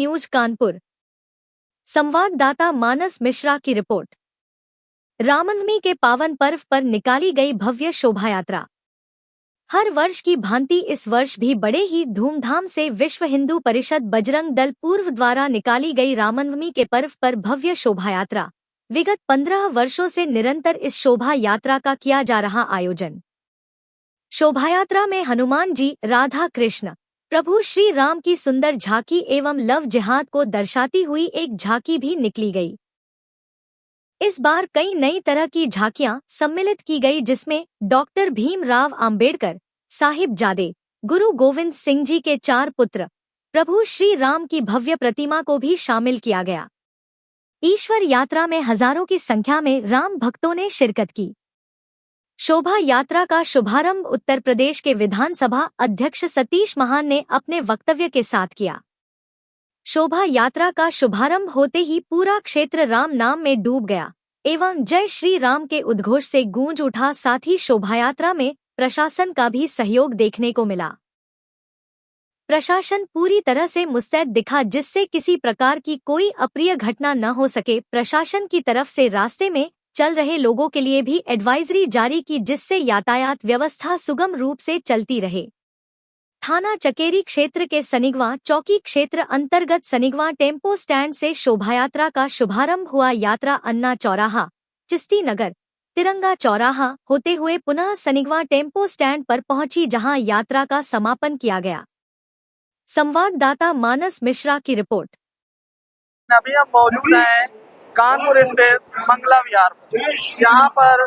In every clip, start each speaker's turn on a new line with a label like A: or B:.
A: News Kanpur. संवाददाता मानस मिश्रा की report. Ramnavami के पावन पर्व पर निकाली गई भव्य शोभायात्रा। हर वर्ष की भांति इस वर्ष भी बड़े ही धूमधाम से विश्व हिंदू परिषद बजरंग दल पूर्व द्वारा निकाली गई रामनवमी के पर्व पर भव्य शोभायात्रा। विगत 15 वर्षों से निरंतर इस शोभा यात्रा का किया जा रहा आयोजन। शोभायात्रा में हनुमान जी, राधा कृष्ण, प्रभु श्री राम की सुंदर झांकी एवं लव जिहाद को दर्शाती हुई एक झांकी भी निकली गई। इस बार कई नई तरह की झांकियां सम्मिलित की गई, जिसमें डॉक्टर भीमराव अंबेडकर साहिबजादे, गुरु गोविंद सिंह जी के 4 पुत्र, प्रभु श्री राम की भव्य प्रतिमा को भी शामिल किया गया। ईश्वर यात्रा में हजारों की संख्या में राम भक्तों ने शिरकत की। शोभा यात्रा का शुभारंभ उत्तर प्रदेश के विधानसभा अध्यक्ष सतीश महान ने अपने वक्तव्य के साथ किया। शोभा यात्रा का शुभारंभ होते ही पूरा क्षेत्र राम नाम में डूब गया एवं जय श्री राम के उद्घोष से गूंज उठा। साथ ही शोभायात्रा में प्रशासन का भी सहयोग देखने को मिला। प्रशासन पूरी तरह से मुस्तैद दिखा, जिससे किसी प्रकार की कोई अप्रिय घटना न हो सके। प्रशासन की तरफ से रास्ते में चल रहे लोगों के लिए भी एडवाइजरी जारी की, जिससे यातायात व्यवस्था सुगम रूप से चलती रहे। थाना चकेरी क्षेत्र के सनिगवा चौकी क्षेत्र अंतर्गत सनिगवा टेम्पो स्टैंड से शोभायात्रा का शुभारंभ हुआ। यात्रा अन्ना चौराहा, चिश्ती नगर, तिरंगा चौराहा होते हुए पुनः सनिगवा टेम्पो स्टैंड पर पहुंची, जहां यात्रा का समापन किया गया। संवाददाता मानस मिश्रा की रिपोर्ट।
B: अभी हम मौजूद हैं कानपुर स्थित मंगला विहार में। यहाँ पर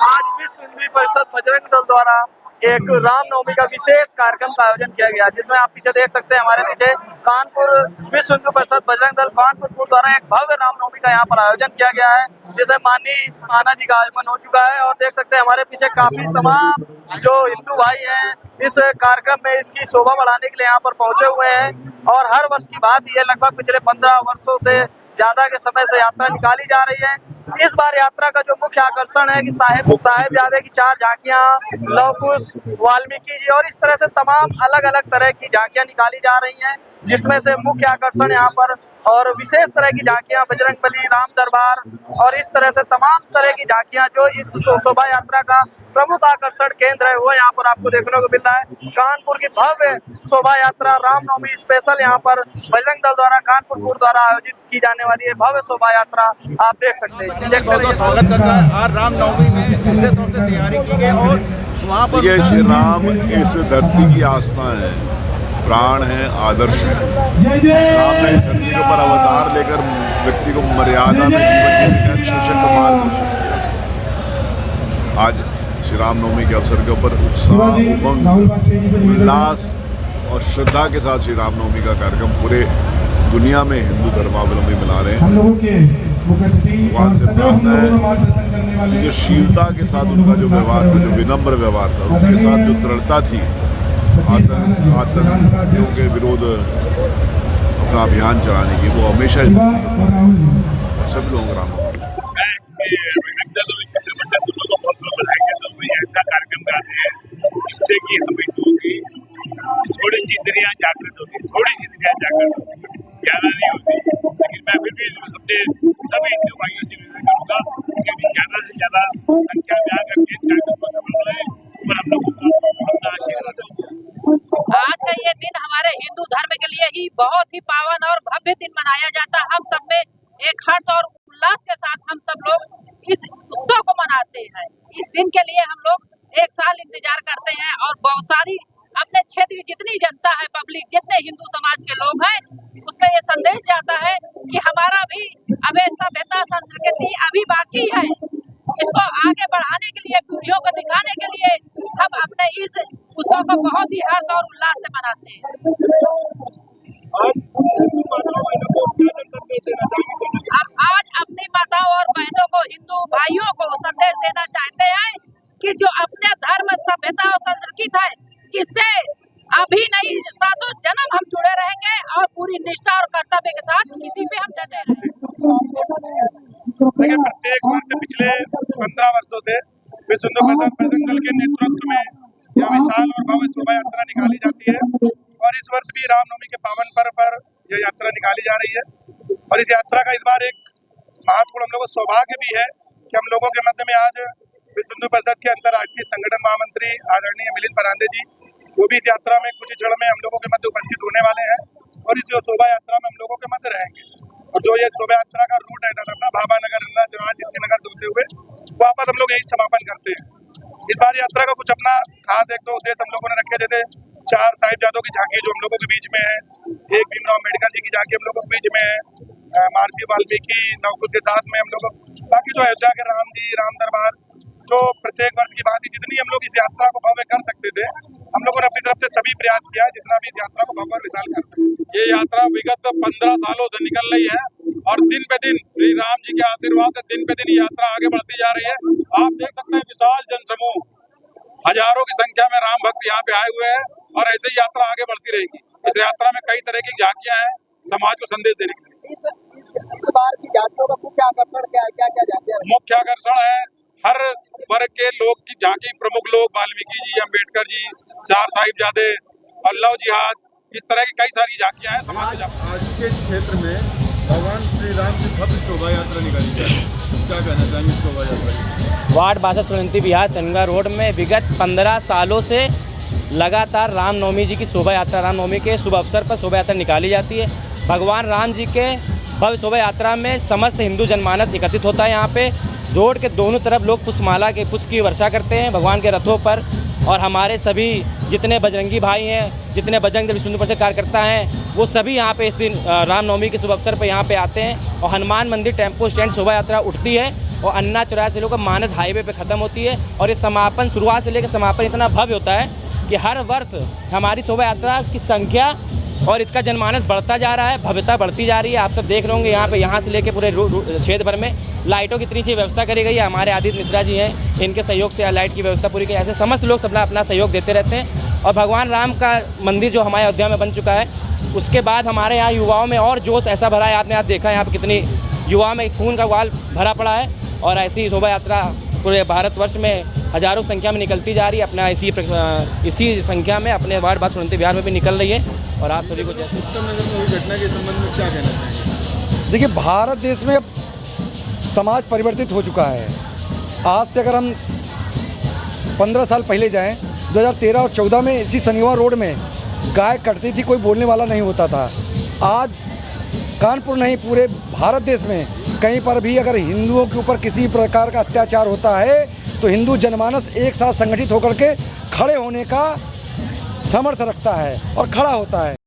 B: आज विश्व हिंदू परिषद बजरंग दल द्वारा एक रामनवमी का विशेष कार्यक्रम का आयोजन किया गया, जिसमें आप पीछे देख सकते हैं हमारे पीछे कानपुर विश्व हिंदू परिषद बजरंग दल कानपुर द्वारा एक भव्य रामनवमी का यहाँ पर आयोजन किया गया है, जिसमें माननीय महाना जी का आगमन हो चुका है। और देख सकते हैं हमारे पीछे काफी तमाम जो हिंदू भाई हैं इस कार्यक्रम में इसकी शोभा बढ़ाने के लिए यहाँ पर पहुंचे हुए हैं। और हर वर्ष की बात ये लगभग पिछले 15 वर्षों से ज्यादा के समय से यात्रा निकाली जा रही है। इस बार यात्रा का जो मुख्य आकर्षण है कि साहिबजादे की 4 झांकियां, लव कुश, वाल्मीकि जी और इस तरह से तमाम अलग अलग तरह की झांकियां निकाली जा रही हैं, जिसमें से मुख्य आकर्षण यहाँ पर और विशेष तरह की झांकियां बजरंगबली, राम दरबार और इस तरह से तमाम तरह की झांकियां जो इस शोभा यात्रा का प्रमुख आकर्षण केंद्र है वो यहाँ पर आपको देखने को मिल रहा है। कानपुर की भव्य शोभा यात्रा रामनवमी स्पेशल यहाँ पर बजरंग दल द्वारा कानपुर द्वारा आयोजित की जाने वाली है भव्य शोभा यात्रा आप देख सकते हैं।
C: बहुत स्वागत करता है। आज रामनवमी में विशेष तौर से तैयारी की गई और वहाँ पर
D: ये श्री राम इस धरती की आस्था है, प्राण है, आदर्श है। राम ने इस धरती के ऊपर अवतार लेकर व्यक्ति को मर्यादा में जीवन के सशक्त मार्गदर्शन किया। आज श्री रामनवमी के अवसर के ऊपर उत्साह, उमंग, उल्लास और श्रद्धा के साथ श्री रामनवमी का कार्यक्रम पूरे दुनिया में हिंदू धर्मावलंबी मना रहे हैं। भगवान से प्रार्थना है जो शीलता के साथ उनका जो व्यवहार था, जो विनम्र व्यवहार था, उसके साथ जो दृढ़ता थी आतंकियों के विरोध अपना अभियान चलाने की, वो हमेशा सभी लोगों का
E: ऐसा कार्यक्रम कराते हैं जिससे कि हमें थोड़ी सी दुनिया जागृत होगी, ज्यादा नहीं होती। लेकिन मैं फिर भी सभी हिंदू भाइयों से विनती करूँगा कि ज्यादा से ज्यादा संख्या में आकर के इस कार्यक्रम को सफल बनाए और हम लोगों को अपना आशीर्वाद दें।
F: आज का ये दिन हमारे हिंदू धर्म के लिए ही बहुत ही पावन और भव्य दिन मनाया जाता है। हम सब में एक हर्ष और उल्लास के साथ हम सब लोग इस उत्सव को मनाते हैं। इस दिन के लिए हम लोग एक साल इंतजार करते हैं और बहुत सारी अपने क्षेत्र की जितनी जनता है, पब्लिक, जितने हिंदू समाज के लोग हैं, उसमें ये संदेश जाता है कि हमारा भी अभी सभ्यता संस्कृति अभी बाकी है। इसको आगे बढ़ाने के लिए, पीढ़ियों को दिखाने के लिए हम अपने इस उत्सव को बहुत ही हर्ष और उल्लास से मनाते हैं। हम आज अपनी माताओं और बहनों को, हिंदू भाइयों को संदेश देना चाहते हैं कि जो अपने धर्म, सभ्यता और संस्कृति है, इससे अभी नहीं सातों जन्म हम जुड़े रहेंगे और पूरी निष्ठा और कर्तव्य के साथ इसी पे हम डटे रहेंगे।
C: देखिए, प्रत्येक वर्ष पिछले 15 वर्षों से विश्व हिंदू परिषद बजरंग दल के नेतृत्व में यह विशाल और भव्य शोभा यात्रा निकाली जाती है और इस वर्ष भी रामनवमी के पावन पर्व पर ये यात्रा निकाली जा रही है। और इस यात्रा का इस बार एक महत्वपूर्ण हम लोगों को सौभाग्य भी है कि हम लोगों के मध्य में आज विश्व हिंदू परिषद के अंतर्राष्ट्रीय संगठन महामंत्री आदरणीय मिलिंद परांदे जी, वो भी इस यात्रा में कुछ क्षण में हम लोगों के मध्य उपस्थित होने वाले हैं और इस शोभा यात्रा में हम लोगों के मध्य रहेंगे। और जो ये शोभा यात्रा का रूट है अपना भाभा नगर, चिट्ठी नगर होते हुए वापस हम लोग यही समापन करते हैं। इस बार यात्रा का कुछ अपना खास एक दो उद्देश्य हम लोगों ने रखे, जैसे 4 साहिबजादों की झांकी जो हम लोगों के बीच में है, एक भीमराव अम्बेडकर जी की झांकी हम लोगों के बीच में है, महर्षि वाल्मीकि नवकुश के साथ में हम लोग, बाकी जो अयोध्या के राम जी, राम दरबार, जो प्रत्येक वर्ष की भांति जितनी हम लोग इस यात्रा को भव्य कर सकते थे, हम लोगों ने अपनी तरफ से सभी प्रयास किया जितना भी इस यात्रा को भव्य और विशाल कर सकते। ये यात्रा विगत 15 सालों से निकल रही है और दिन पे दिन श्री राम जी के आशीर्वाद से दिन पे दिन यात्रा आगे बढ़ती जा रही है। आप देख सकते हैं विशाल जनसमूह, हजारों की संख्या में राम भक्त यहाँ पे आए हुए हैं और ऐसे ही यात्रा आगे बढ़ती रहेगी। इस यात्रा में कई तरह की झांकियां हैं समाज को संदेश देने के लिए।
B: इस बार की यात्रा का मुख्य आकर्षण क्या है, क्या झांकियां?
C: मुख्य आकर्षण है हर वर्ग के लोग की झांकी, प्रमुख लोग वाल्मीकि जी, अम्बेडकर जी, 4 साहिबजादे और लव जिहाद, इस तरह की कई सारी झांकियां हैं समाज में।
D: आज के क्षेत्र में भगवान श्री राम की भव्य शोभा यात्रा निकाली जा रही है, क्या कहना चाहेंगे इस शोभा यात्रा?
G: वार्ड 62 सुरंती विहार शनिवार रोड में विगत 15 सालों से लगातार रामनवमी जी की शोभा यात्रा, रामनवमी के शुभ अवसर पर शोभा यात्रा निकाली जाती है। भगवान राम जी के भव्य शोभा यात्रा में समस्त हिंदू जनमानस एकत्रित होता है। यहाँ पे रोड के दोनों तरफ लोग पुष्पमाला के पुष्प की वर्षा करते हैं भगवान के रथों पर, और हमारे सभी जितने बजरंगी भाई हैं, जितने बजरंग दल विश्व हिंदू परिषद कार्यकर्ता हैं, वो सभी यहाँ पे इस दिन रामनवमी के शुभ अवसर पर यहाँ पे आते हैं। और हनुमान मंदिर टेम्पो स्टैंड शोभा यात्रा उठती है और अन्ना चौराहे से लेकर मानस हाईवे पे ख़त्म होती है। और ये समापन शुरुआत से लेकर समापन इतना भव्य होता है कि हर वर्ष हमारी शोभा यात्रा की संख्या और इसका जनमानस बढ़ता जा रहा है, भव्यता बढ़ती जा रही है। आप सब देख रहे होंगे यहाँ से लेके पूरे क्षेत्र भर में लाइटों की इतनी अच्छी व्यवस्था करी गई है। हमारे आदित्य मिश्रा जी हैं, इनके सहयोग से लाइट की व्यवस्था पूरी की। ऐसे समस्त लोग अपना सहयोग देते रहते हैं। और भगवान राम का मंदिर जो हमारे अयोध्या में बन चुका है, उसके बाद हमारे यहाँ युवाओं में और जोश ऐसा भरा है। आपने आज देखा यहाँ पर कितनी युवाओं में खून का उबाल भरा पड़ा है। और ऐसी शोभा यात्रा पूरे भारतवर्ष में हजारों संख्या में निकलती जा रही है। अपना इसी संख्या में अपने वार्ड 62 सुरंती विहार में भी निकल रही है। और आप सभी को जैसे
D: उत्तम नगर में हुई घटना के संबंध में क्या कहना चाहेंगे?
H: देखिए, भारत देश में समाज परिवर्तित हो चुका है। आज से अगर हम 15 साल पहले जाएं, 2013 और 14 में इसी शनिवार रोड में गाय कटती थी, कोई बोलने वाला नहीं होता था। आज कानपुर नहीं, पूरे भारत देश में कहीं पर भी अगर हिंदुओं के ऊपर किसी प्रकार का अत्याचार होता है तो हिंदू जनमानस एक साथ संगठित होकर के खड़े होने का सामर्थ्य रखता है और खड़ा होता है।